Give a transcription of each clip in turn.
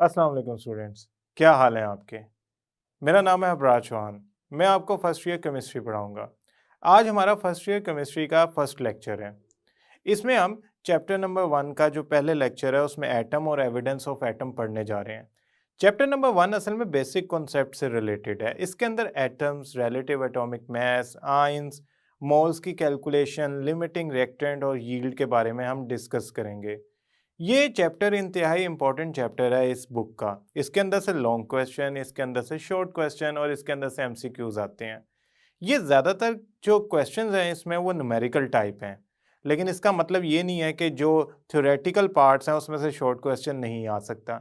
अस्सलाम वालेकुम स्टूडेंट्स, क्या हाल है आपके। मेरा नाम है अबराज चौहान। मैं आपको फर्स्ट ईयर केमिस्ट्री पढ़ाऊंगा। आज हमारा फर्स्ट ईयर केमिस्ट्री का फर्स्ट लेक्चर है। इसमें हम चैप्टर नंबर 1 का जो पहले लेक्चर है उसमें एटम और एविडेंस ऑफ एटम पढ़ने जा रहे हैं। चैप्टर नंबर 1 असल में बेसिक कॉन्सेप्ट से रिलेटेड है। इसके अंदर atoms, relative atomic mass, ions, moles की कैलकुलेशन, लिमिटिंग रिएक्टेंट और यील्ड के बारे में हम डिस्कस करेंगे। ये चैप्टर इंतहाई इंपॉर्टेंट चैप्टर है इस बुक का। इसके अंदर से लॉन्ग क्वेश्चन, इसके अंदर से शॉर्ट क्वेश्चन और इसके अंदर से एमसीक्यूज आते हैं। ये ज़्यादातर जो क्वेश्चंस हैं इसमें वो न्यूमेरिकल टाइप हैं, लेकिन इसका मतलब ये नहीं है कि जो थ्योरेटिकल पार्ट्स हैं उसमें से शॉर्ट क्वेश्चन नहीं आ सकता।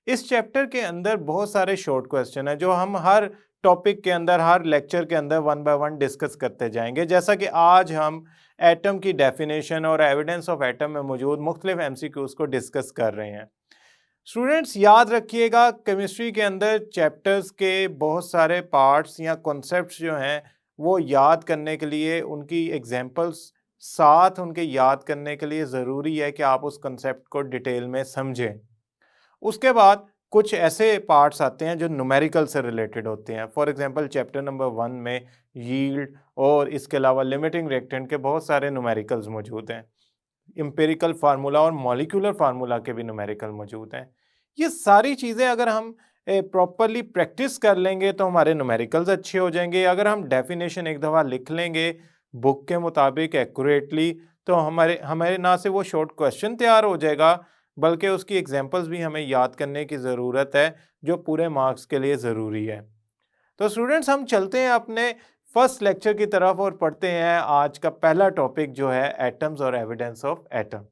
इस चैप्टर के अंदर बहुत सारे शॉर्ट क्वेश्चन हैं जो हम हर टॉपिक के अंदर, हर लेक्चर के अंदर वन बाय वन डिस्कस करते जाएंगे। जैसा कि आज हम एटम की डेफिनेशन और एविडेंस ऑफ एटम में मौजूद मुख्तलिफ एमसीक्यूज को डिस्कस कर रहे हैं। स्टूडेंट्स याद रखिएगा, केमिस्ट्री के अंदर चैप्टर्स के बहुत सारे पार्ट्स या कॉन्सेप्ट्स जो हैं वो याद करने के लिए, उनकी एग्जांपल्स साथ उनके याद करने के लिए ज़रूरी है कि आप उस कॉन्सेप्ट को डिटेल में समझें। उसके बाद कुछ ऐसे पार्ट्स आते हैं जो न्यूमेरिकल से रिलेटेड होते हैं। फॉर एग्जांपल चैप्टर नंबर 1 में यील्ड और इसके अलावा लिमिटिंग रिएक्टेंट के बहुत सारे न्यूमेरिकल्स मौजूद हैं। एम्पिरिकल फार्मूला और मॉलिक्यूलर फार्मूला के भी न्यूमेरिकल मौजूद हैं। ये सारी चीज़ें अगर हम प्रॉपरली प्रैक्टिस कर लेंगे तो हमारे न्यूमेरिकल्स अच्छे हो जाएंगे। अगर हम डेफिनेशन एक दफ़ा लिख लेंगे बुक के मुताबिक एक्यूरेटली, तो हमारे हमारे ना से वो शॉर्ट क्वेश्चन तैयार हो जाएगा, बल्कि उसकी एग्जांपल्स भी हमें याद करने की ज़रूरत है जो पूरे मार्क्स के लिए ज़रूरी है। तो स्टूडेंट्स हम चलते हैं अपने फर्स्ट लेक्चर की तरफ और पढ़ते हैं आज का पहला टॉपिक जो है एटम्स और एविडेंस ऑफ एटम।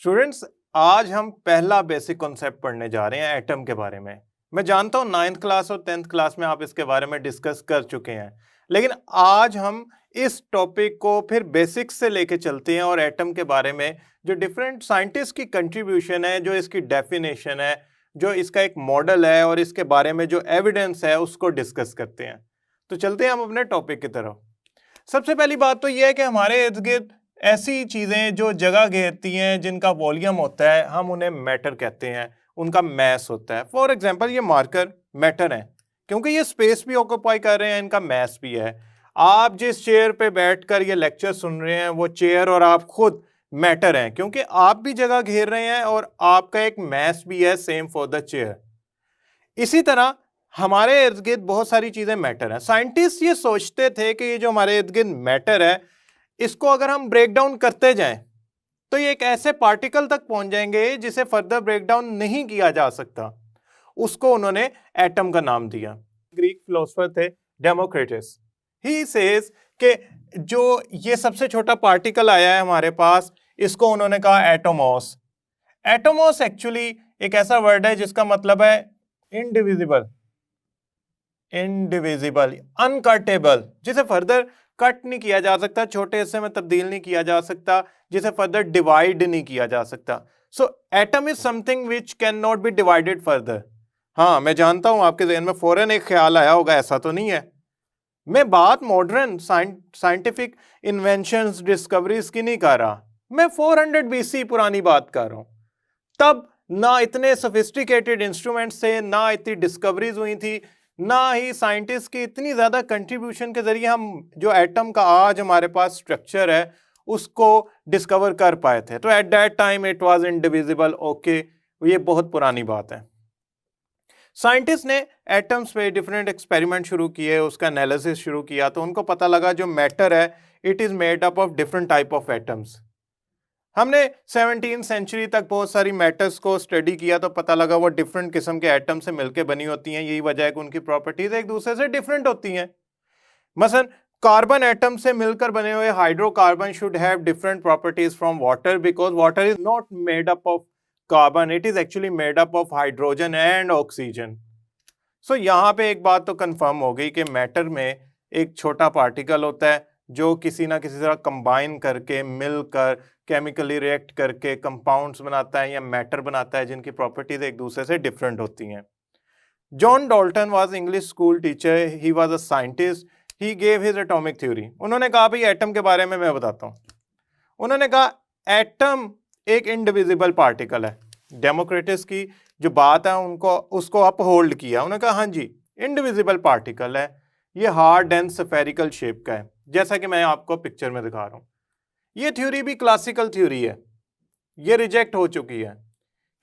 स्टूडेंट्स आज हम पहला बेसिक कॉन्सेप्ट पढ़ने जा रहे हैं एटम के बारे में। मैं जानता हूं 9th क्लास और 10th क्लास में आप इसके बारे में डिस्कस कर चुके हैं, लेकिन आज हम इस टॉपिक को फिर बेसिक्स से लेके चलते हैं और एटम के बारे में जो डिफरेंट साइंटिस्ट की कंट्रीब्यूशन है, जो इसकी डेफिनेशन है, जो इसका एक मॉडल है और इसके बारे में जो एविडेंस है उसको डिस्कस करते हैं। तो चलते हैं हम अपने टॉपिक की तरफ। सबसे पहली बात तो यह है कि हमारे इर्द गिर्द ऐसी चीज़ें जो जगह घेरती हैं, जिनका वॉल्यूम होता है, हम उन्हें मैटर कहते हैं, उनका मैस होता है। फॉर एग्जांपल ये मार्कर मैटर हैं क्योंकि ये स्पेस भी ऑक्यूपाई कर रहे हैं, इनका मैस भी है। आप जिस चेयर पे बैठकर ये लेक्चर सुन रहे हैं वो चेयर और आप खुद मैटर हैं क्योंकि आप भी जगह घेर रहे हैं और आपका एक मैस भी है, सेम फॉर द चेयर। इसी तरह हमारे इर्द गिर्द बहुत सारी चीजें मैटर हैं। साइंटिस्ट ये सोचते थे कि ये जो हमारे इर्द गिर्द मैटर है, इसको अगर हम ब्रेक डाउन करते जाएं तो ये एक ऐसे पार्टिकल तक पहुंच जाएंगे जिसे फर्दर ब्रेक डाउन नहीं किया जा सकता। उसको उन्होंने एटम का नाम दिया। ग्रीक फिलोसोफर थे डेमोक्रिटस। ही सेज कि जो ये सबसे छोटा पार्टिकल आया है हमारे पास, इसको उन्होंने कहा एटोमॉस। एटोमॉस एक्चुअली एक ऐसा वर्ड है जिसका मतलब है इनडिविजिबल, इनडिविजिबल, अनकटेबल, जिसे फर्दर कट नहीं किया जा सकता, छोटे हिस्से में तब्दील नहीं किया जा सकता, जिसे फर्दर डिवाइड नहीं किया जा सकता। So atom is something which can not be divided further. हाँ, मैं जानता हूं आपके ज़हन में फौरन एक ख्याल आया होगा, ऐसा तो नहीं है। मैं बात मॉडर्न साइंटिफिक इन्वेंशंस, डिस्कवरीज की नहीं कर रहा, मैं 400 BC पुरानी बात कर रहा हूं। तब ना इतने सोफिस्टिकेटेड इंस्ट्रूमेंट्स थे, ना इतनी डिस्कवरीज हुई थी, ना ही साइंटिस्ट की इतनी ज़्यादा कंट्रीब्यूशन के ज़रिए हम जो एटम का आज हमारे पास स्ट्रक्चर है उसको डिस्कवर कर पाए थे। तो at that time it was indivisible. Okay, ये बहुत पुरानी बात है। साइंटिस्ट ने एटम्स पे डिफरेंट एक्सपेरिमेंट शुरू किए, उसका एनालिसिस शुरू किया, तो उनको पता लगा जो मैटर है it is made up of different type of atoms. हमने 17th सेंचुरी तक बहुत सारी मैटर्स को स्टडी किया तो पता लगा वो डिफरेंट किस्म के एटम से मिलकर बनी होती हैं। यही वजह है कि उनकी प्रॉपर्टीज एक दूसरे से डिफरेंट होती हैं। मसलन कार्बन एटम से मिलकर बने हुए hydrocarbon should have different properties from water, because water is not made up of carbon, it is actually made up of hydrogen and oxygen. So यहाँ पे एक बात तो कंफर्म हो गई कि मैटर में एक छोटा पार्टिकल होता है जो किसी ना किसी तरह कंबाइन करके, मिलकर, केमिकली रिएक्ट करके कंपाउंड्स बनाता है या मैटर बनाता है जिनकी प्रॉपर्टीज एक दूसरे से डिफरेंट होती हैं। John Dalton was English school teacher, he was a scientist, he gave his atomic theory. उन्होंने कहा भाई एटम के बारे में मैं बताता हूँ। उन्होंने कहा एटम एक इनडिविजिबल पार्टिकल है। डेमोक्रेटस की जो बात है उनको उसको अपहोल्ड किया। उन्होंने कहा हाँ जी इंडिविजिबल पार्टिकल है, ये हार्ड एंड स्फेरिकल शेप का है, जैसा कि मैं आपको पिक्चर में दिखा रहा हूं। ये थ्योरी भी क्लासिकल थ्योरी है, ये रिजेक्ट हो चुकी है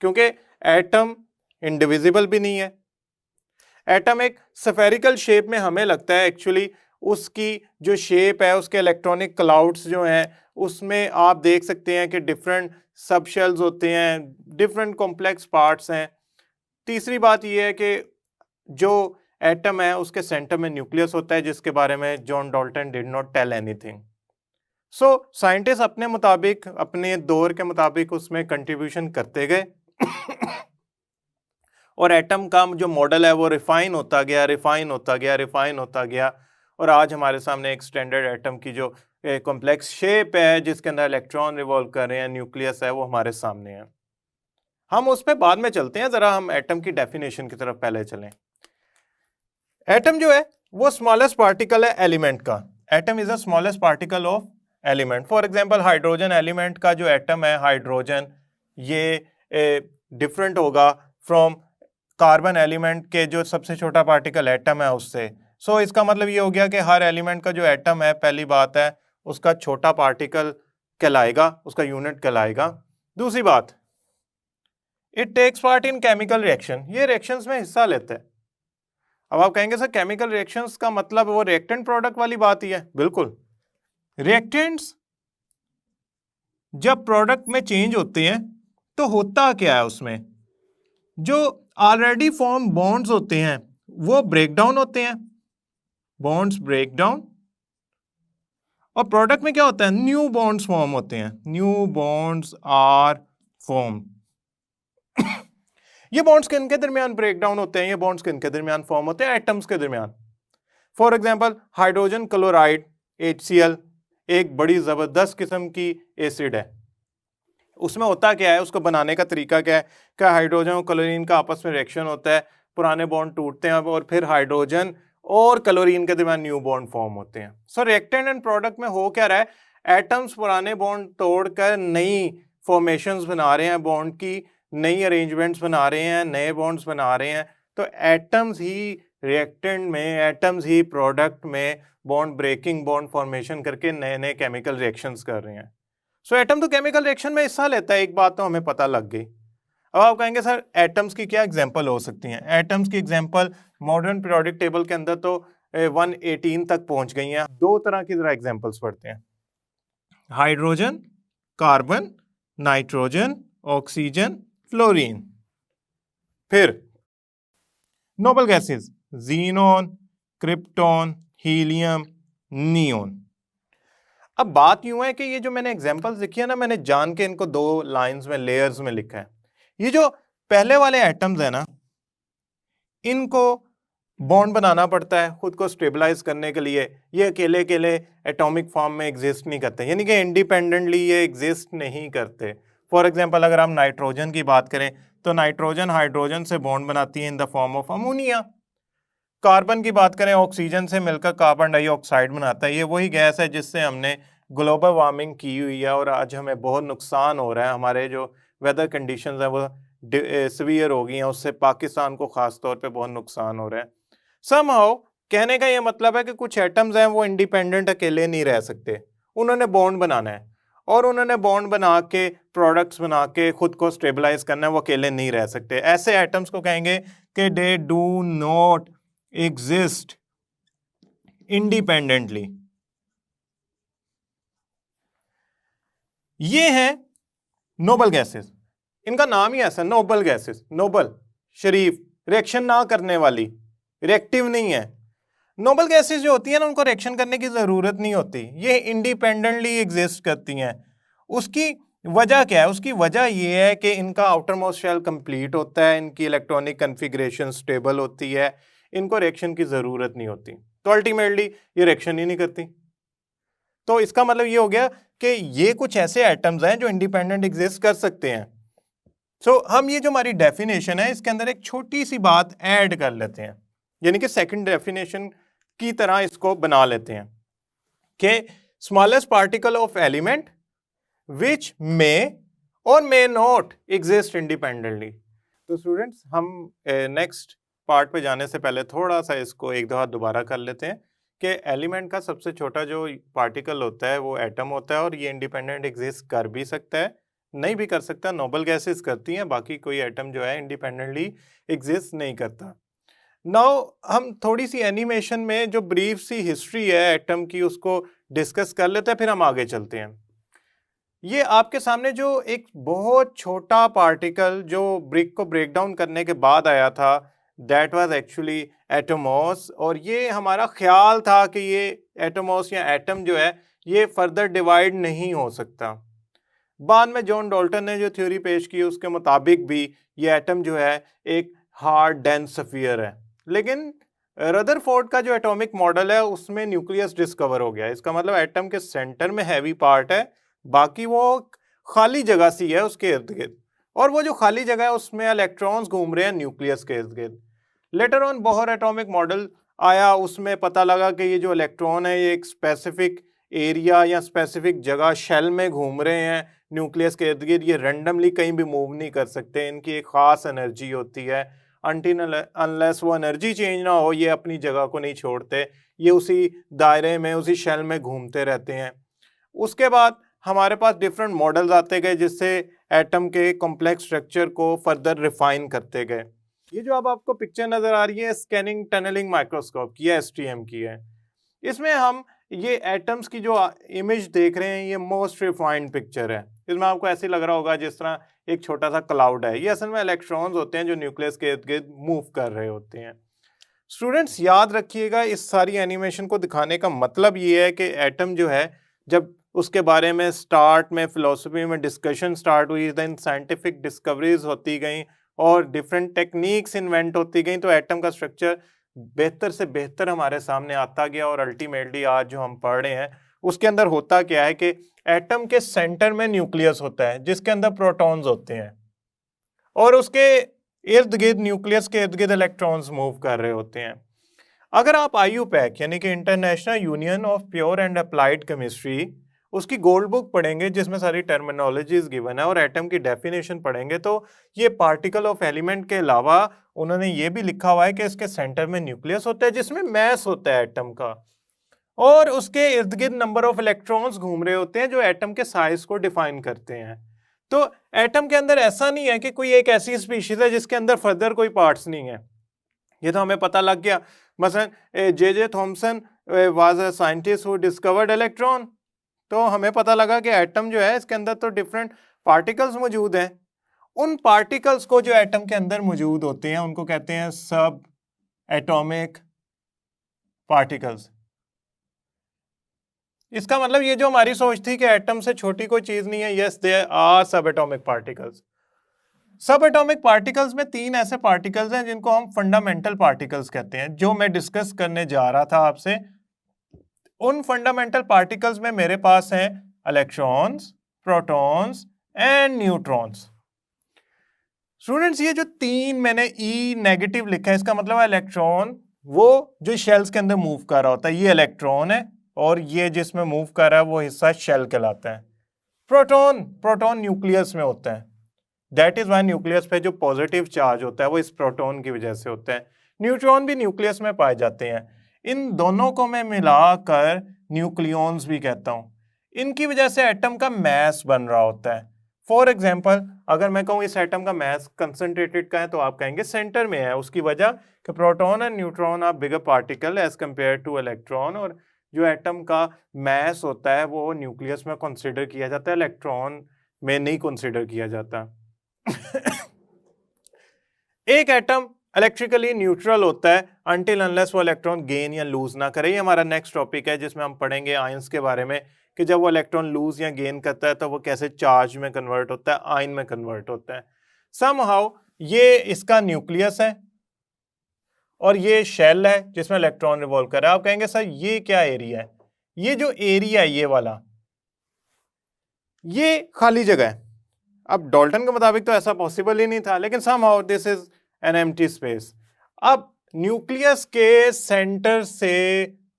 क्योंकि एटम इंडिविजिबल भी नहीं है। एटम एक स्फेरिकल शेप में हमें लगता है, एक्चुअली उसकी जो शेप है, उसके इलेक्ट्रॉनिक क्लाउड्स जो हैं उसमें आप देख सकते हैं कि डिफरेंट सब शेल्स होते हैं, डिफरेंट कॉम्प्लेक्स पार्ट्स हैं। तीसरी बात यह है कि जो एटम है उसके सेंटर में न्यूक्लियस होता है, जिसके बारे में John Dalton did not tell anything. So scientist अपने मुताबिक, अपने दौर के मुताबिक उसमें कंट्रीब्यूशन करते गए और एटम का जो मॉडल है वो रिफाइन होता गया, रिफाइन होता गया, रिफाइन होता गया, और आज हमारे सामने एक स्टैंडर्ड एटम की जो कॉम्प्लेक्स शेप है जिसके अंदर इलेक्ट्रॉन रिवॉल्व कर रहे हैं, न्यूक्लियस है, वो हमारे सामने है। हम उस पर बाद में चलते हैं, जरा हम एटम की डेफिनेशन की तरफ पहले चलें। एटम जो है वो स्मॉलेस्ट पार्टिकल है एलिमेंट का। Atom is the smallest particle of element. For example hydrogen element का जो एटम है हाइड्रोजन, ये डिफरेंट होगा फ्रॉम कार्बन एलिमेंट के जो सबसे छोटा पार्टिकल एटम है उससे। सो इसका मतलब ये हो गया कि हर एलिमेंट का जो एटम है, पहली बात है उसका छोटा पार्टिकल कहलाएगा, उसका यूनिट कहलाएगा। दूसरी बात, it takes part in chemical reaction, ये रिएक्शंस में हिस्सा लेता है। अब आप कहेंगे सर केमिकल रिएक्शंस का मतलब वो रिएक्टेंट प्रोडक्ट वाली बात ही है। बिल्कुल, रिएक्टेंट्स जब प्रोडक्ट में चेंज होते हैं तो होता क्या है, उसमें जो ऑलरेडी फॉर्म बॉन्ड्स होते हैं वो ब्रेक डाउन होते हैं, बॉन्ड्स ब्रेक डाउन, और प्रोडक्ट में क्या होता है, न्यू बॉन्ड्स फॉर्म होते हैं, न्यू बॉन्ड्स आर फॉर्म। ये बॉन्ड्स किनके दरमियान ब्रेक डाउन होते हैं, ये बॉन्ड्स किनके दरमियान फॉर्म होते हैं, एटम्स के दरमियान। For example hydrogen chloride HCl एक बड़ी जबरदस्त किस्म की एसिड है। उसमें होता क्या है, उसको बनाने का तरीका क्या है, क्या हाइड्रोजन और क्लोरीन का आपस में रिएक्शन होता है, पुराने बॉन्ड टूटते हैं और फिर हाइड्रोजन और क्लोरीन के दरमियान न्यू बॉन्ड फॉर्म होते हैं। सो रिएक्टेंट एंड प्रोडक्ट में हो क्या रहा है, एटम्स पुराने बॉन्ड तोड़कर नई फॉर्मेशंस बना रहे हैं, बॉन्ड की नई अरेंजमेंट्स बना रहे हैं, नए बॉन्ड्स बना रहे हैं। तो एटम्स ही रिएक्टेंट में, एटम्स ही प्रोडक्ट में बॉन्ड ब्रेकिंग, बॉन्ड फॉर्मेशन करके नए नए केमिकल रिएक्शंस कर रहे हैं। सो एटम तो केमिकल रिएक्शन में हिस्सा लेता है, एक बात तो हमें पता लग गई। अब आप कहेंगे सर एटम्स की क्या एग्जांपल हो सकती हैं। एटम्स की एग्जांपल मॉडर्न पीरियोडिक टेबल के अंदर तो 118 तक पहुंच गई हैं। दो तरह की जरा एग्जांपल्स पढ़ते हैं, hydrogen, carbon, nitrogen, oxygen, fluorine. फिर noble gases, xenon, krypton, helium, neon. अब बात यूं है कि ये जो मैंने एग्जांपल्स लिखी है ना, मैंने जान के इनको दो लाइंस में, लेयर्स में लिखा है। ये जो पहले वाले एटम्स है ना, इनको बॉन्ड बनाना पड़ता है खुद को स्टेबलाइज करने के लिए। ये अकेले अकेले एटॉमिक फॉर्म में एग्जिस्ट नहीं करते, यानी कि इंडिपेंडेंटली ये एग्जिस्ट नहीं करते। फॉर एग्जांपल अगर हम नाइट्रोजन की बात करें तो नाइट्रोजन हाइड्रोजन से बॉन्ड बनाती है in the form of ammonia. Carbon की बात करें, ऑक्सीजन से मिलकर कार्बन डाइऑक्साइड बनाता है। ये वही गैस है जिससे हमने ग्लोबल वार्मिंग की हुई है और आज हमें बहुत नुकसान हो रहा है, हमारे जो वेदर कंडीशंस हैं वो सीवियर हो गई हैं, उससे पाकिस्तान को खास तौर पे बहुत नुकसान हो रहा है। समहाउ कहने का ये मतलब है कि कुछ एटम्स हैं वो इंडिपेंडेंट अकेले नहीं रह सकते, उन्होंने बॉन्ड बनाना है और उन्होंने बॉन्ड बना के प्रोडक्ट्स बना के खुद को स्टेबलाइज करना है, वो अकेले नहीं रह सकते। ऐसे एटम्स को कहेंगे कि they do not exist independently. ये है नोबल गैसेस, इनका नाम ही ऐसा, नोबल गैसेस। नोबल शरीफ, रिएक्शन ना करने वाली, रिएक्टिव नहीं है। नोबल गैसेस जो होती है ना, उनको रिएक्शन करने की जरूरत नहीं होती, ये इंडिपेंडेंटली एग्जिस्ट करती हैं। उसकी वजह क्या है, उसकी वजह यह है कि इनका आउटर मोस्ट शेल कंप्लीट होता है, इनकी इलेक्ट्रॉनिक कन्फिग्रेशन स्टेबल होती है, इनको रिएक्शन की जरूरत नहीं होती, तो अल्टीमेटली ये रिएक्शन ही नहीं करती। तो इसका मतलब ये हो गया कि ये कुछ ऐसे एटम्स हैं जो इंडिपेंडेंट एग्जिस्ट कर सकते हैं। सो हम ये जो हमारी डेफिनेशन है इसके अंदर एक छोटी सी बात ऐड कर लेते हैं, यानी कि सेकंड डेफिनेशन की तरह इसको बना लेते हैं कि smallest particle of element which may or may not exist independently. तो स्टूडेंट्स, हम नेक्स्ट पार्ट पे जाने से पहले थोड़ा सा इसको एक दफा दोबारा कर लेते हैं कि एलिमेंट का सबसे छोटा जो पार्टिकल होता है वो एटम होता है, और ये इंडिपेंडेंट एग्जिस्ट कर भी सकता है, नहीं भी कर सकता। नोबल गैसेस करती हैं, बाकी कोई एटम जो है इंडिपेंडेंटली एग्जिस्ट नहीं करता। नाउ हम थोड़ी सी एनिमेशन में जो ब्रीफ सी हिस्ट्री है एटम की उसको डिस्कस कर लेते हैं, फिर हम आगे चलते हैं। ये आपके सामने जो एक बहुत छोटा पार्टिकल जो ब्रिक को ब्रेक डाउन करने के बाद आया था, दैट वाज एक्चुअली एटमॉस। और ये हमारा ख्याल था कि ये एटमॉस या एटम जो है ये फर्दर डिवाइड नहीं हो सकता। बाद में जॉन डाल्टन ने जो थ्योरी पेश की उसके मुताबिक भी ये एटम जो है एक हार्ड डेंस स्फीयर है। लेकिन रदरफोर्ड का जो एटॉमिक मॉडल है उसमें न्यूक्लियस डिस्कवर हो गया। इसका मतलब एटम के सेंटर में हैवी पार्ट है, बाकी वो खाली जगह सी है उसके इर्द गिर्द, और वो जो खाली जगह है उसमें इलेक्ट्रॉन्स घूम रहे हैं न्यूक्लियस के इर्द गिर्द। Later on Bohr atomic model आया, उसमें पता लगा कि ये जो इलेक्ट्रॉन है ये एक स्पेसिफिक एरिया या स्पेसिफिक जगह शेल में घूम रहे हैं न्यूक्लियस के इर्द गिर्द। ये रैंडमली कहीं भी मूव नहीं कर सकते, इनकी एक खास एनर्जी होती है। अनटिल अनलेस वो एनर्जी चेंज ना हो ये अपनी जगह को नहीं छोड़ते, ये उसी दायरे में उसी शेल में घूमते रहते हैं। उसके बाद हमारे पास डिफरेंट मॉडल्स आते गए जिससे एटम के कॉम्प्लेक्स स्ट्रक्चर को फर्दर रिफाइन करते गए। ये जो अब आपको पिक्चर नजर आ रही है स्कैनिंग टनलिंग माइक्रोस्कोप की है, STM की है। इसमें हम ये एटम्स की जो इमेज देख रहे हैं ये मोस्ट रिफाइंड पिक्चर है। इसमें आपको ऐसे लग रहा होगा जिस तरह एक छोटा सा क्लाउड है, ये असल में इलेक्ट्रॉन्स होते हैं जो न्यूक्लियस के इर्द गिर्द मूव कर रहे होते हैं। स्टूडेंट्स याद रखिएगा, इस सारी एनिमेशन को दिखाने का मतलब ये है कि एटम जो है जब उसके बारे में स्टार्ट में फिलोसफी में डिस्कशन स्टार्ट हुई, देन साइंटिफिक डिस्कवरीज होती गई और डिफरेंट टेक्निक्स इन्वेंट होती गई, तो एटम का स्ट्रक्चर बेहतर से बेहतर हमारे सामने आता गया। और अल्टीमेटली आज जो हम पढ़ रहे हैं उसके अंदर होता क्या है कि एटम के सेंटर में न्यूक्लियस होता है जिसके अंदर प्रोटॉन्स होते हैं, और उसके इर्द गिर्द न्यूक्लियस के इर्द गिर्द इलेक्ट्रॉन्स मूव कर रहे होते हैं। अगर आप IUPAC यानी कि international union of pure and applied chemistry उसकी गोल्ड बुक पढ़ेंगे जिसमें सारी टर्मिनोलॉजीज गिवन है और एटम की डेफिनेशन पढ़ेंगे, तो ये पार्टिकल ऑफ एलिमेंट के अलावा उन्होंने ये भी लिखा हुआ है कि इसके सेंटर में न्यूक्लियस होता है जिसमें मैस होता है एटम का, और उसके इर्द गिर्द नंबर ऑफ इलेक्ट्रॉन्स घूम रहे होते हैं जो एटम के साइज को डिफाइन करते हैं। तो एटम के अंदर ऐसा नहीं है कि कोई एक ऐसी स्पीशीज है जिसके अंदर फर्दर कोई पार्ट्स नहीं है, ये तो हमें पता लग गया। मसलन J.J. Thomson was a scientist who discovered electron, तो हमें पता लगा कि एटम जो है इसके अंदर तो डिफरेंट पार्टिकल्स मौजूद हैं। उन पार्टिकल्स को जो एटम के अंदर मौजूद होते हैं उनको कहते हैं सब एटॉमिक पार्टिकल्स। इसका मतलब ये जो हमारी सोच थी कि एटम से छोटी कोई चीज नहीं है, यस देयर आर सब एटॉमिक पार्टिकल्स। सब एटॉमिक पार्टिकल्स में 3 ऐसे पार्टिकल्स हैं जिनको हम फंडामेंटल पार्टिकल्स कहते हैं, जो मैं डिस्कस करने जा रहा था आपसे। उन फंडामेंटल पार्टिकल्स में मेरे पास हैं electrons, protons and neutrons. Students ये जो 3 मैंने E नेगेटिव लिखा है इसका मतलब है इलेक्ट्रॉन वो जो शेल्स के अंदर मूव कर रहा होता है, ये इलेक्ट्रॉन है, और ये जिसमें मूव कर रहा है वो हिस्सा शेल कहलाता है। प्रोटॉन न्यूक्लियस में होता है, दैट इज वाई न्यूक्लियस पे जो पॉजिटिव चार्ज होता है वो इस प्रोटॉन की वजह से होता है। न्यूट्रॉन भी न्यूक्लियस में पाए जाते हैं। इन दोनों को मैं मिलाकर न्यूक्लियॉन्स भी कहता हूं। इनकी वजह से एटम का मैस बन रहा होता है। फॉर एग्जाम्पल अगर मैं कहूँ इस एटम का मैस कंसंट्रेटेड का है तो आप कहेंगे सेंटर में है, उसकी वजह कि proton and neutron are bigger particle as compare to electron, और जो एटम का मैस होता है वो न्यूक्लियस में कंसिडर किया जाता है, इलेक्ट्रॉन में नहीं कंसिडर किया जाता। एक एटम इलेक्ट्रिकली न्यूट्रल होता है अनटिल अनलेस वो इलेक्ट्रॉन गेन या लूज ना करे। ये हमारा नेक्स्ट टॉपिक है जिसमें हम पढ़ेंगे आयंस के बारे में कि जब वो इलेक्ट्रॉन लूज या गेन करता है तो वो कैसे चार्ज में कन्वर्ट होता है, आयन में कन्वर्ट होता है। समहाउ ये इसका न्यूक्लियस है और ये शेल है जिसमें इलेक्ट्रॉन रिवॉल्व कर रहा है। आप कहेंगे सर ये क्या एरिया है? ये जो एरिया है ये वाला, ये खाली जगह है। अब डाल्टन के मुताबिक तो ऐसा पॉसिबल ही नहीं था, लेकिन somehow this is an empty space. अब न्यूक्लियस के सेंटर से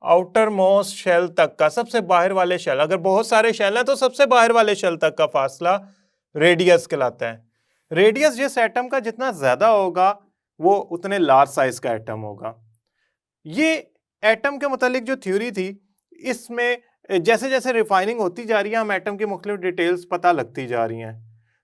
आउटर मोस्ट शेल तक का सबसे बाहर वाले शेल, अगर बहुत सारे शेल हैं तो सबसे बाहर वाले शेल तक का फासला रेडियस कहलाता है। रेडियस जिस एटम का जितना ज्यादा होगा वो उतने लार्ज साइज का एटम होगा। ये एटम के मुतालिक जो थ्योरी थी, इसमें जैसे जैसे रिफाइनिंग होती जा रही है हम एटम की मुख्तलिफ डिटेल्स पता लगती जा रही हैं।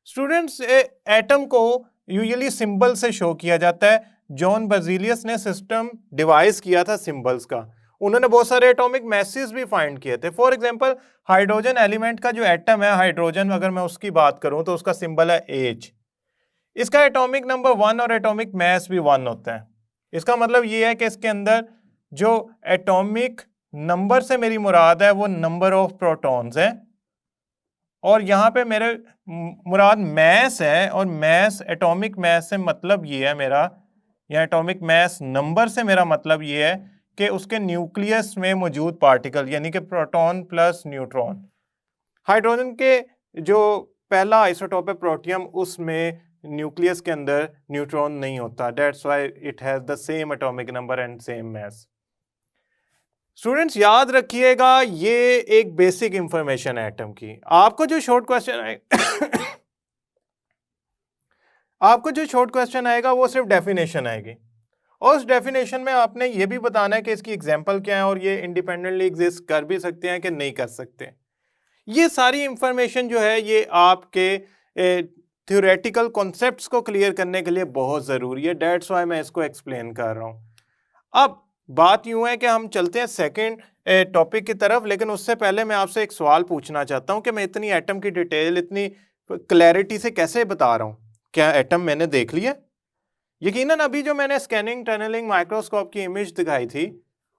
स्टूडेंट्स, एटम को यूजुअली सिंबल से शो किया जाता है। जॉन बर्जीलियस ने सिस्टम डिवाइस किया था सिंबल्स का। उन्होंने बहुत सारे एटॉमिक मैसेज भी फाइंड किए थे। फॉर एग्जांपल हाइड्रोजन एलिमेंट का जो एटम है हाइड्रोजन, अगर मैं उसकी बात करूं तो उसका सिंबल है H। इसका एटॉमिक नंबर 1 और एटॉमिक मास भी 1 होता है। इसका मतलब ये है कि इसके अंदर जो एटॉमिक नंबर से मेरी मुराद है वो नंबर ऑफ प्रोटॉन्स है, और यहाँ पे मेरे मुराद मैस है, और मैस एटॉमिक मैस से मतलब ये है मेरा, या एटॉमिक मैस नंबर से मेरा मतलब ये है कि उसके न्यूक्लियस में मौजूद पार्टिकल, यानी कि प्रोटॉन प्लस न्यूट्रॉन। हाइड्रोजन के जो पहला आइसोटोप है प्रोटियम, उसमें न्यूक्लियस के अंदर न्यूट्रॉन नहीं होता। That's why it has the same atomic number and same mass. Students याद रखिएगा, ये एक बेसिक इंफॉर्मेशन है एटम की। आपको जो शॉर्ट क्वेश्चन आएगा वो सिर्फ डेफिनेशन आएगी, और उस डेफिनेशन में आपने ये भी बताना है कि इसकी एग्जांपल क्या है, और ये इंडिपेंडेंटली एग्जिस्ट कर भी सकते हैं कि नहीं कर सकते। ये सारी इंफॉर्मेशन जो है ये आपके थ्योरेटिकल कॉन्सेप्ट्स को क्लियर करने के लिए बहुत ज़रूरी है। डेट्स वाई मैं इसको एक्सप्लेन कर रहा हूँ। अब बात यूं है कि हम चलते हैं सेकंड टॉपिक की तरफ, लेकिन उससे पहले मैं आपसे एक सवाल पूछना चाहता हूं कि मैं इतनी एटम की डिटेल इतनी क्लैरिटी से कैसे बता रहा हूं। क्या एटम मैंने देख लिया? यकीनन अभी जो मैंने स्कैनिंग टनलिंग माइक्रोस्कोप की इमेज दिखाई थी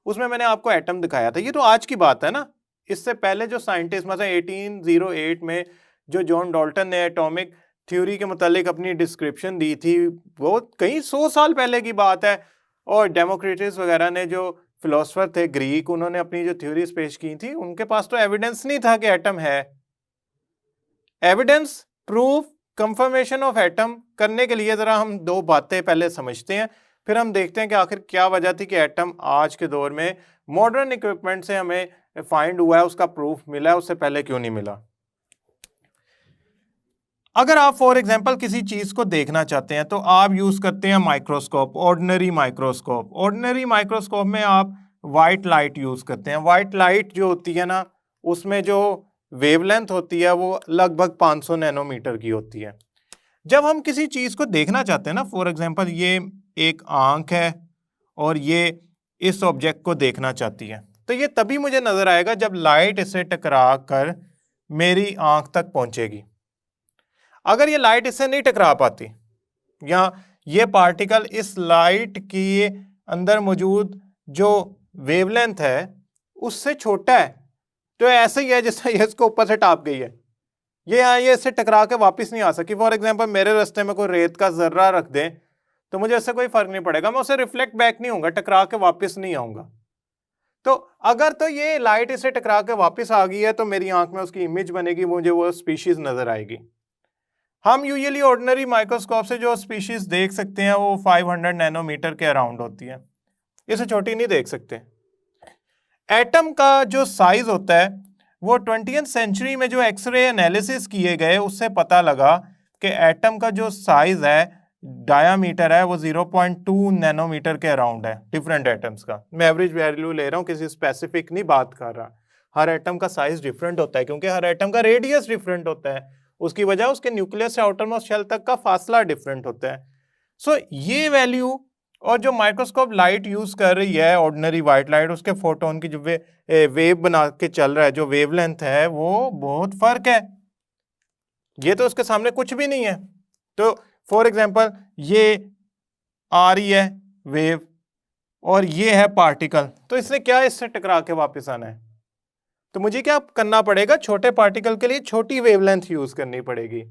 उसमें मैंने आपको एटम दिखाया था। ये तो आज की बात है ना। इससे पहले जो साइंटिस्ट, मतलब 1808 में जो जॉन डाल्टन ने एटॉमिक थ्योरी के मुतालिक अपनी डिस्क्रिप्शन दी थी, वो कई 100 साल पहले की बात है। और डेमोक्रिटस वगैरह ने, जो फिलोसफर थे ग्रीक, उन्होंने अपनी जो थ्योरीज पेश की थी, उनके पास तो एविडेंस नहीं था कि एटम है। Evidence, proof, confirmation of atom करने के लिए जरा हम दो बातें पहले समझते हैं, फिर हम देखते हैं कि आखिर क्या वजह थी कि एटम आज के दौर में मॉडर्न इक्विपमेंट से हमें फाइंड हुआ है, उसका प्रूफ मिला है, उससे पहले क्यों नहीं मिला। अगर आप फॉर एग्जांपल किसी चीज को देखना चाहते हैं तो आप यूज करते हैं microscope, ordinary microscope. Ordinary microscope में आप वाइट लाइट यूज करते हैं। वाइट लाइट जो होती है ना, उसमें जो वेवलेंथ होती है वो लगभग 500 नैनोमीटर की होती है। जब हम किसी चीज को देखना चाहते हैं ना, फॉर एग्जांपल ये एक आंख है और ये इस ऑब्जेक्ट को देखना चाहती है, तो ये तभी मुझे नजर आएगा जब लाइट इसे टकरा कर मेरी आंख तक पहुंचेगी। अगर ये लाइट इससे नहीं टकरा पाती, या ये पार्टिकल इस लाइट के अंदर मौजूद जो वेवलेंथ है उससे छोटा है, तो ऐसे ही है जैसे ये इसको ऊपर से टाप गई है, ये इससे टकरा के वापस नहीं आ सकी। फॉर एग्जांपल मेरे रास्ते में कोई रेत का जर्रा रख दे तो मुझे इससे कोई फर्क नहीं पड़ेगा, मैं उसे रिफ्लेक्ट बैक नहीं होऊंगा, टकरा के वापस नहीं आऊंगा। तो अगर तो ये लाइट इसे टकरा के वापस आ गई है तो मेरी आंख में उसकी इमेज बनेगी, मुझे वो स्पीशीज नजर आएगी। हम यूजुअली ऑर्डिनरी माइक्रोस्कोप से जो स्पीशीज देख सकते हैं वो 500 नैनोमीटर के अराउंड होती है, इससे छोटी नहीं देख सकते। एटम का जो साइज होता है वो 20वीं सेंचुरी में जो एक्सरे एनालिसिस किए गए उससे पता लगा कि एटम का जो साइज है, डायामीटर है, वो 0.2 नैनोमीटर के अराउंड है डिफरेंट एटम्स का। मैं एवरेज वैल्यू ले रहा हूँ, किसी स्पेसिफिक नहीं बात कर रहा। हर एटम का साइज डिफरेंट होता है क्योंकि हर एटम का रेडियस डिफरेंट होता है, उसकी वजह उसके न्यूक्लियस से आउटरमोस्ट शेल तक का फासला डिफरेंट होता है। सो ये वैल्यू और जो माइक्रोस्कोप लाइट यूज कर रही है, ऑर्डिनरी वाइट लाइट, उसके फोटोन की जो वेव बना के चल रहा है, जो वेवलेंथ है, वो बहुत फर्क है। ये तो उसके सामने कुछ भी नहीं है। तो फॉर एग्जांपल ये आ रही है वेव और ये है पार्टिकल, तो इसने क्या इससे टकरा के वापस आना है, तो मुझे क्या करना पड़ेगा, छोटे पार्टिकल के लिए छोटी वेवलेंथ यूज करनी पड़ेगी।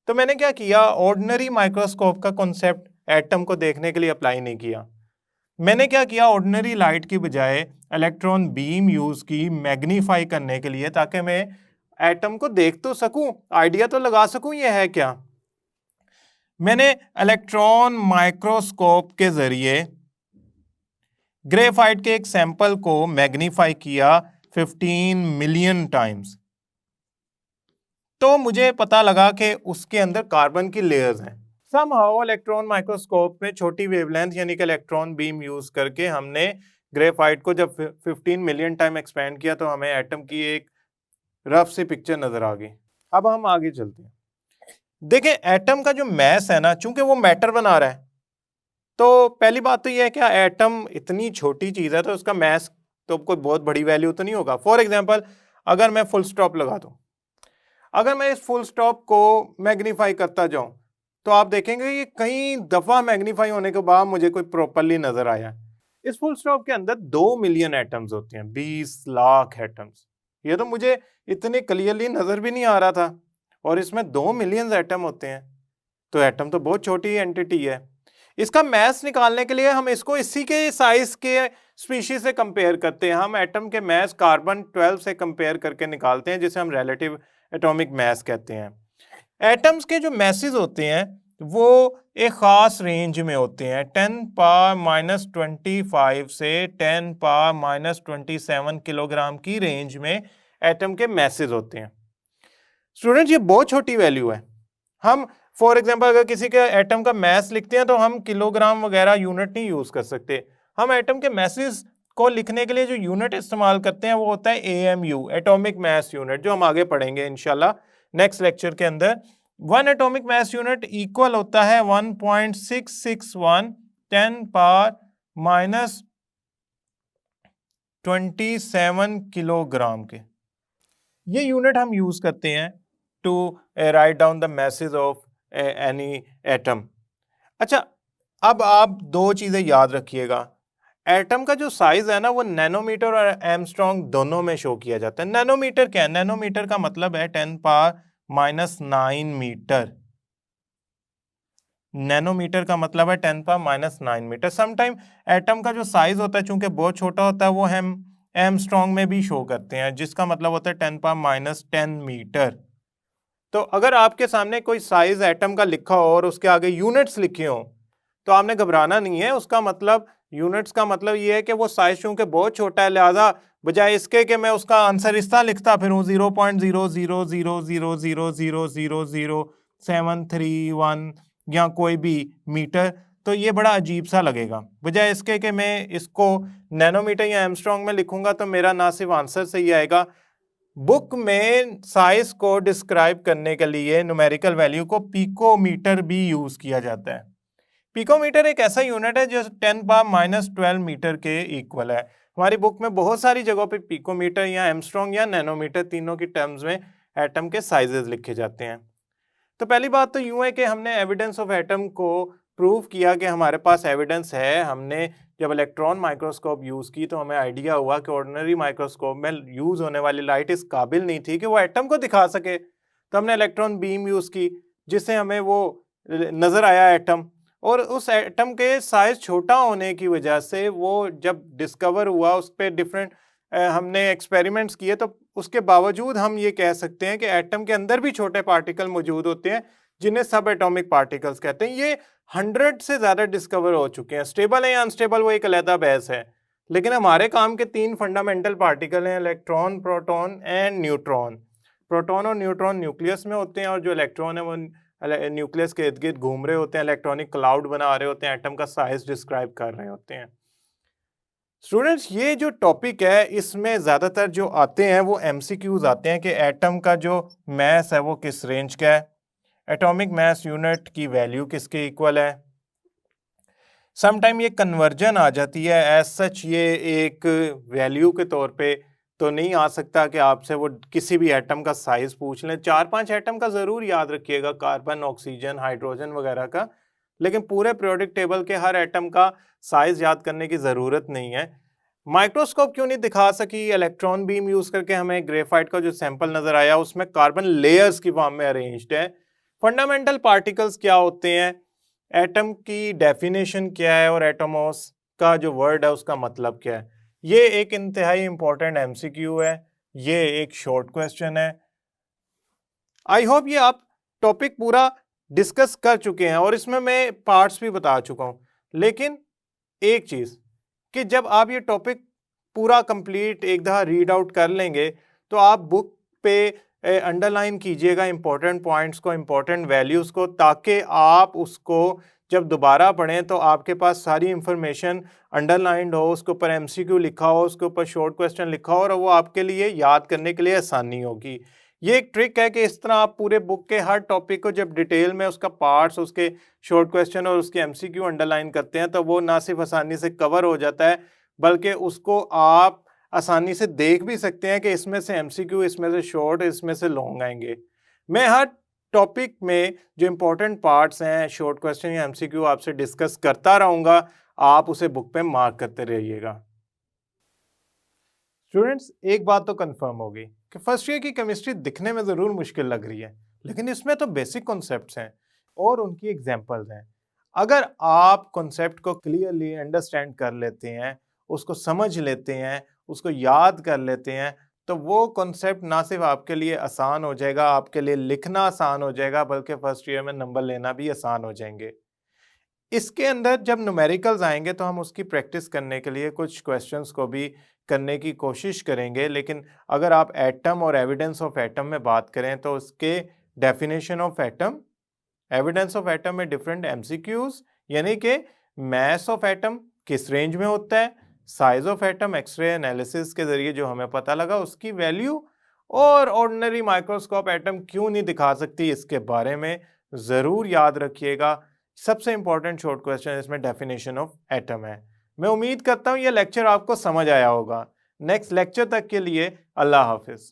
तो मैंने क्या किया, ऑर्डिनरी माइक्रोस्कोप का कॉन्सेप्ट एटम को देखने के लिए अप्लाई नहीं किया। मैंने क्या किया, ऑर्डिनरी लाइट की बजाय इलेक्ट्रॉन बीम यूज की मैग्नीफाई करने के लिए, ताकि मैं एटम को देख तो सकूं, आइडिया तो लगा सकूं ये है क्या। मैंने इलेक्ट्रॉन माइक्रोस्कोप के जरिए ग्रेफाइट के एक सैंपल को मैग्नीफाई किया 15 मिलियन टाइम्स। तो मुझे पता लगा कि उसके अंदर कार्बन की लेयर्स हैं। समहाउ इलेक्ट्रॉन माइक्रोस्कोप में छोटी वेवलेंथ यानी कि इलेक्ट्रॉन बीम यूज करके हमने ग्रेफाइट को जब 15 मिलियन टाइम एक्सपेंड किया तो हमें एटम की एक रफ सी पिक्चर नजर आ गई। अब हम आगे चलते हैं। देखें एटम का जो मैस है ना, चूंकि वो मैटर बना रहा है, तो पहली बात तो ये है कि एटम इतनी छोटी चीज है तो उसका मैस तो कोई बहुत बड़ी वैल्यू तो नहीं होगा। फॉर एग्जाम्पल अगर मैं फुल स्टॉप लगा दूं, अगर मैं इस फुल स्टॉप को मैग्नीफाई करता जाऊं तो आप देखेंगे कि कई दफा मैग्नीफाई होने के बाद मुझे कोई प्रॉपरली नजर आया। इस फुल स्टॉप के अंदर 2 मिलियन एटम्स होते हैं, 20 लाख एटम्स। ये तो मुझे इतने क्लियरली नजर भी नहीं आ रहा था, और इसमें 2 मिलियन एटम होते हैं। तो एटम तो बहुत छोटी एंटिटी है। इसका मैस निकालने के लिए हम इसको इसी के साइज के स्पीशीज से कंपेयर करते हैं। हम एटम के मैस कार्बन 12 से कंपेयर करके निकालते हैं, जिसे हम रिलेटिव एटॉमिक मैस कहते हैं। एटम्स के जो मैसेज होते हैं वो एक खास रेंज में होते हैं। 10⁻⁻25 से 10⁻⁻27 किलोग्राम की रेंज में एटम के मैसेज होते हैं। स्टूडेंट्स ये बहुत छोटी वैल्यू है। हम फॉर एग्जांपल अगर किसी के एटम का मैस लिखते हैं तो हम किलोग्राम वगैरह यूनिट नहीं यूज कर सकते। हम एटम के मैसेज को लिखने के लिए जो यूनिट इस्तेमाल करते हैं वो होता है AMU, एटॉमिक मैस यूनिट, जो हम आगे पढ़ेंगे इंशाल्लाह नेक्स्ट लेक्चर के अंदर। 1 एटॉमिक मैस यूनिट इक्वल होता है 1.661 10⁻⁻27 किलोग्राम के। ये यूनिट हम यूज करते हैं to write down the message of any atom. अच्छा, अब आप दो चीजें याद रखिएगा। एटम का जो साइज है ना वो नैनोमीटर और एंगस्ट्रॉम दोनों में शो किया जाता है। नैनोमीटर क्या है? नैनोमीटर का मतलब है 10⁻⁹ मीटर। नैनोमीटर का मतलब है 10⁻⁹ मीटर। समटाइम एटम का जो साइज होता है चूंकि बहुत छोटा होता है वो हम एंगस्ट्रॉम में भी शो करते हैं, जिसका मतलब होता है 10⁻⁻10 मीटर। तो अगर आपके सामने कोई साइज एटम का लिखा हो और उसके आगे यूनिट्स लिखे हो तो आपने घबराना नहीं है। उसका मतलब यूनिट्स का मतलब ये है कि वो साइज चूंकि बहुत छोटा है, लिहाजा बजाय इसके कि मैं उसका आंसर इस तरह लिखता फिर 0.00000000731 या कोई भी मीटर, तो ये बड़ा अजीब सा लगेगा। बजाय इसके कि मैं इसको नैनोमीटर या एंगस्ट्रॉम में लिखूंगा तो मेरा ना सिर्फ आंसर सही आएगा, बुक में साइज को डिस्क्राइब करने के लिए न्यूमेरिकल वैल्यू को पिकोमीटर भी यूज किया जाता है। पिकोमीटर एक ऐसा यूनिट है जो 10⁻⁻12 मीटर के इक्वल है। हमारी बुक में बहुत सारी जगहों पे पिकोमीटर या एंगस्ट्रॉम या नैनोमीटर तीनों की टर्म्स में एटम के साइजेस लिखे जाते हैं। तो पहली बात तो यूं है कि हमने एविडेंस ऑफ एटम को प्रूव किया कि हमारे पास एविडेंस है। हमने जब इलेक्ट्रॉन माइक्रोस्कोप यूज की तो हमें आइडिया हुआ कि ऑर्डिनरी माइक्रोस्कोप में यूज होने वाली लाइट इस काबिल नहीं थी कि वो एटम को दिखा सके। तो हमने इलेक्ट्रॉन बीम यूज की जिससे हमें वो नजर आया एटम, और उस एटम के साइज छोटा होने की वजह से वो जब डिस्कवर हुआ उस पर डिफरेंट हमने एक्सपेरिमेंट्स किए, तो उसके बावजूद हम ये कह सकते हैं कि एटम के अंदर भी छोटे पार्टिकल मौजूद होते हैं जिन्हें सब एटॉमिक पार्टिकल्स कहते हैं। ये 100 से ज्यादा डिस्कवर हो चुके हैं। स्टेबल है या अनस्टेबल वो एक अलग बहस है, लेकिन हमारे काम के 3 फंडामेंटल पार्टिकल हैं, electron, proton and neutron. Proton और न्यूट्रॉन न्यूक्लियस में होते हैं और जो इलेक्ट्रॉन है वो न्यूक्लियस के इर्द गिर्द घूम रहे होते हैं, इलेक्ट्रॉनिक क्लाउड बना रहे होते हैं, एटम का साइज डिस्क्राइब कर रहे होते हैं। स्टूडेंट्स ये जो टॉपिक है इसमें ज़्यादातर जो आते हैं वो MCQs आते हैं कि एटम का जो मैस है वो किस रेंज का है, एटॉमिक मैस यूनिट की वैल्यू किसके इक्वल है। समटाइम ये कन्वर्जन आ जाती है, एज सच ये एक वैल्यू के तौर पे तो नहीं आ सकता कि आपसे वो किसी भी एटम का साइज पूछ लें। 4-5 एटम का ज़रूर याद रखिएगा, कार्बन, ऑक्सीजन, हाइड्रोजन वगैरह का, लेकिन पूरे पीरियोडिक टेबल के हर एटम का साइज याद करने की ज़रूरत नहीं है। माइक्रोस्कोप क्यों नहीं दिखा सकी? इलेक्ट्रॉन बीम यूज़ करके हमें ग्रेफाइट का जो सैंपल नज़र आया उसमें कार्बन लेयर्स की फॉर्म में अरेंज्ड है। फंडामेंटल पार्टिकल्स क्या होते हैं, एटम की डेफिनेशन क्या है और एटोमोस का जो वर्ड है उसका मतलब क्या है, ये एक इंतहाई इंपॉर्टेंट MCQ है। ये एक शॉर्ट क्वेश्चन है। आई होप ये आप टॉपिक पूरा डिस्कस कर चुके हैं और इसमें मैं पार्ट्स भी बता चुका हूं, लेकिन एक चीज कि जब आप ये टॉपिक पूरा कंप्लीट एक दफा रीड आउट कर लेंगे तो आप बुक पे अंडरलाइन कीजिएगा इंपॉर्टेंट पॉइंट्स को, इंपॉर्टेंट वैल्यूज़ को, ताकि आप उसको जब दोबारा पढ़ें तो आपके पास सारी इंफॉर्मेशन अंडरलाइंड हो, उसके ऊपर एमसीक्यू लिखा हो, उसके ऊपर शॉर्ट क्वेश्चन लिखा हो और वो आपके लिए याद करने के लिए आसानी होगी। ये एक ट्रिक है कि इस तरह आप पूरे बुक के हर टॉपिक को जब डिटेल में उसका पार्ट्स, उसके शॉर्ट क्वेश्चन और उसके एमसीक्यू अंडरलाइन करते हैं तो वो ना सिर्फ आसानी से कवर हो जाता है, बल्कि उसको आप आसानी से देख भी सकते हैं कि इसमें से एमसीक्यू, इसमें से शॉर्ट, इसमें से लॉन्ग आएंगे। मैं हर टॉपिक में जो इंपॉर्टेंट पार्ट्स हैं, शॉर्ट क्वेश्चन या एमसीक्यू आपसे डिस्कस करता रहूंगा, आप उसे बुक पे मार्क करते रहिएगा। स्टूडेंट्स, एक बात तो कंफर्म होगी कि फर्स्ट ईयर की केमिस्ट्री दिखने में ज़रूर मुश्किल लग रही है, लेकिन इसमें तो बेसिक कॉन्सेप्ट्स हैं और उनकी एग्जांपल्स हैं। अगर आप कॉन्सेप्ट को क्लियरली अंडरस्टैंड कर लेते हैं, उसको समझ लेते हैं, उसको याद कर लेते हैं, तो वो कॉन्सेप्ट ना सिर्फ आपके लिए आसान हो जाएगा, आपके लिए लिखना आसान हो जाएगा, बल्कि फर्स्ट ईयर में नंबर लेना भी आसान हो जाएंगे। इसके अंदर जब न्यूमेरिकल्स आएंगे तो हम उसकी प्रैक्टिस करने के लिए कुछ क्वेश्चंस को भी करने की कोशिश करेंगे, लेकिन अगर आप एटम और एविडेंस ऑफ एटम में बात करें तो उसके definition of atom, evidence of atom में डिफरेंट एमसीक्यूज, यानी कि मास ऑफ एटम किस रेंज में होता है, size of atom X-ray analysis के जरिए जो हमें पता लगा उसकी वैल्यू, और ऑर्डिनरी माइक्रोस्कोप एटम क्यों नहीं दिखा सकती, इसके बारे में ज़रूर याद रखिएगा। सबसे इंपॉर्टेंट शॉर्ट क्वेश्चन इसमें डेफिनेशन ऑफ एटम है। मैं उम्मीद करता हूँ ये लेक्चर आपको समझ आया होगा। नेक्स्ट लेक्चर तक के लिए अल्लाह हाफिज़।